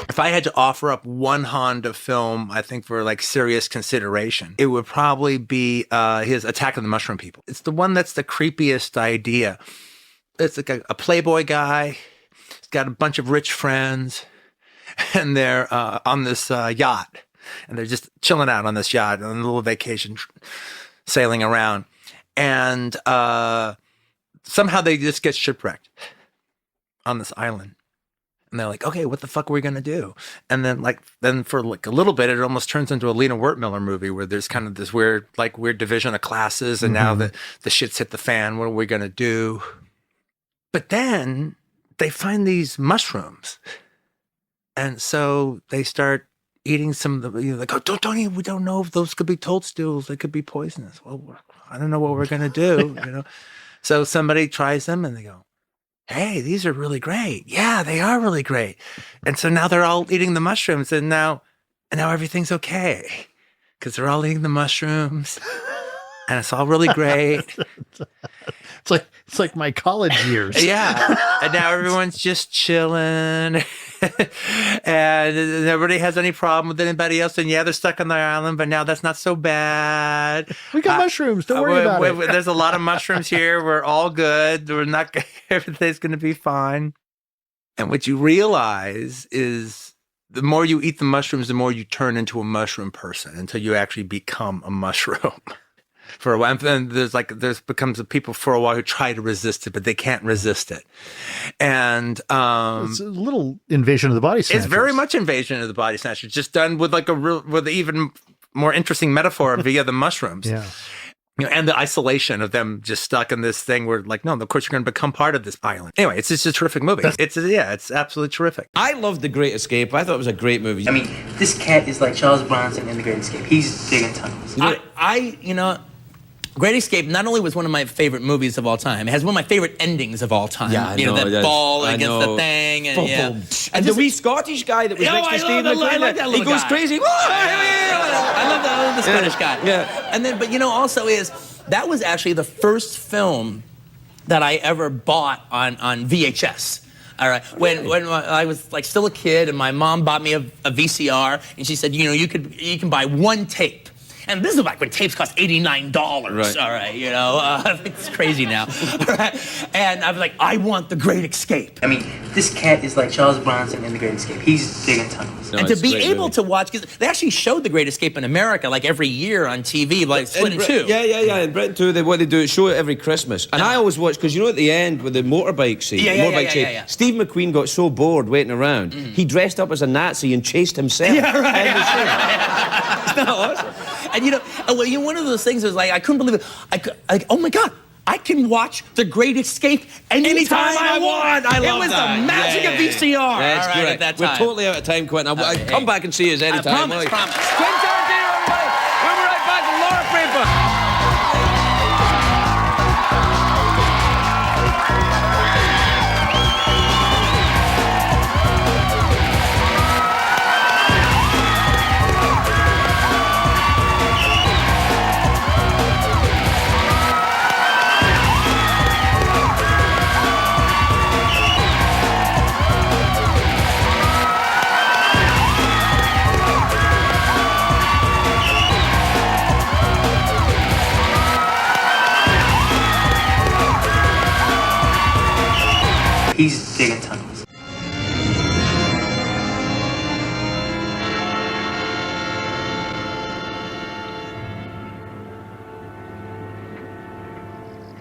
If I had to offer up one Honda film, I think for like serious consideration, it would probably be his Attack of the Mushroom People. It's the one that's the creepiest idea. It's like a playboy guy. He's got a bunch of rich friends, and they're on this yacht, and they're just chilling out on this yacht on a little vacation, sailing around, and somehow they just get shipwrecked on this island. And they're like, okay, what the fuck are we going to do? And then for like a little bit, it almost turns into a Lena Wertmiller movie where there's kind of this weird division of classes. And now the shit's hit the fan. What are we going to do? But then they find these mushrooms. And so they start eating some of the, like, oh, don't eat. We don't know if those could be toadstools. They could be poisonous. Well, I don't know what we're going to do, So somebody tries them and they go, hey, these are really great. Yeah, they are really great. And so now they're all eating the mushrooms, and now everything's okay because they're all eating the mushrooms, and it's all really great. It's like my college years. Yeah, and now everyone's just chilling, and nobody has any problem with anybody else. And yeah, they're stuck on the island, but now that's not so bad. We got mushrooms. Don't worry about it. There's a lot of mushrooms here. We're all good. We're not. Everything's going to be fine. And what you realize is the more you eat the mushrooms, the more you turn into a mushroom person until you actually become a mushroom. For a while, and there's becomes people for a while who try to resist it, but they can't resist it. And it's a little Invasion of the Body Snatchers. It's very much Invasion of the Body Snatchers, just done with with even more interesting metaphor via the mushrooms. Yeah. And the isolation of them just stuck in this thing where, like, no, of course you're going to become part of this island. Anyway, it's just a terrific movie. It's absolutely terrific. I loved The Great Escape. I thought it was a great movie. I mean, this cat is like Charles Bronson in The Great Escape. He's digging tunnels. Great Escape not only was one of my favorite movies of all time, it has one of my favorite endings of all time. Yeah, I know, that ball against the thing. And, and the wee Scottish guy that was next to Steve McQueen. I like that little He goes guy. crazy. I love the Scottish guy. Yeah. And then, but also that was actually the first film that I ever bought on VHS. All right. When I was like still a kid, and my mom bought me a VCR, and she said, you can buy one tape. And this is like when tapes cost $89. Right. All right, it's crazy now. All right. And I was like, I want The Great Escape. I mean, this cat is like Charles Bronson in The Great Escape. He's digging tunnels. And to be able to watch, because they actually showed The Great Escape in America like every year on TV, like split in two. Yeah. In Britain too, what they do is show it every Christmas. And I always watch, because at the end with the motorbike scene, Steve McQueen got so bored waiting around, he dressed up as a Nazi and chased himself. Yeah, right. Isn't that awesome? And one of those things is like, I couldn't believe it. Oh my God, I can watch The Great Escape anytime I want. I love it was that. the magic of VCR. That's all right, great. at that time. We're totally out of time, Quentin. I'll come back and see us anytime. I promise. Quentin Tarantino, everybody. We'll be right back with Laura Fraper. He's digging tunnels.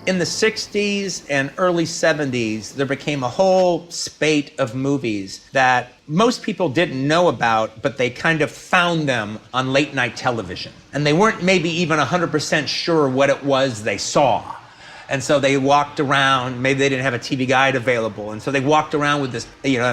In the 60s and early 70s, there became a whole spate of movies that most people didn't know about, but they kind of found them on late night television. And they weren't maybe even 100% sure what it was they saw. And so they walked around, maybe they didn't have a TV guide available, and so they walked around with this,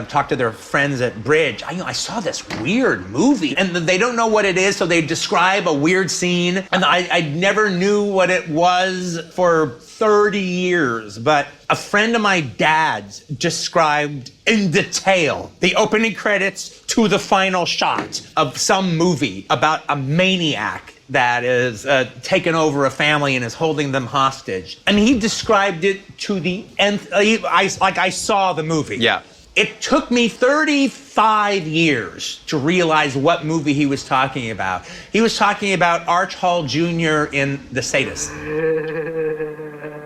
talked to their friends at Bridge. I saw this weird movie, and they don't know what it is, so they describe a weird scene, and I never knew what it was for 30 years, but a friend of my dad's described in detail the opening credits to the final shot of some movie about a maniac that is taken over a family and is holding them hostage. And he described it to the nth. I saw the movie. Yeah. It took me 35 years to realize what movie he was talking about. He was talking about Arch Hall Jr. in The Sadist.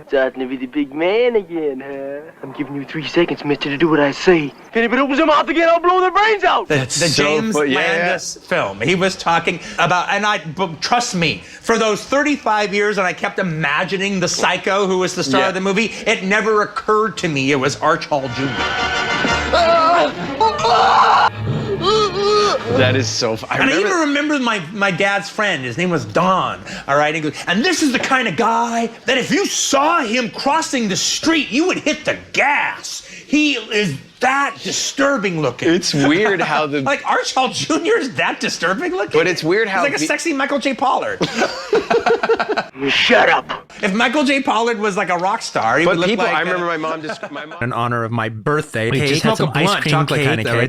Starting to be the big man again, huh? I'm giving you 3 seconds, mister, to do what I say. If anybody opens their mouth again, I'll blow their brains out! The James Landis film. He was talking about, but trust me, for those 35 years, and I kept imagining the psycho who was the star of the movie, it never occurred to me it was Arch Hall Jr. That is so funny. I even remember my dad's friend. His name was Don. All right, he goes, and this is the kind of guy that if you saw him crossing the street, you would hit the gas. He is that disturbing looking. It's weird how the like Arch Hall Jr. is that disturbing looking. But it's weird how he's like a sexy Michael J. Pollard. Shut up. If Michael J. Pollard was like a rock star, he would look like. I remember my mom In honor of my birthday, He just had some ice cream chocolate cake kind of that cake.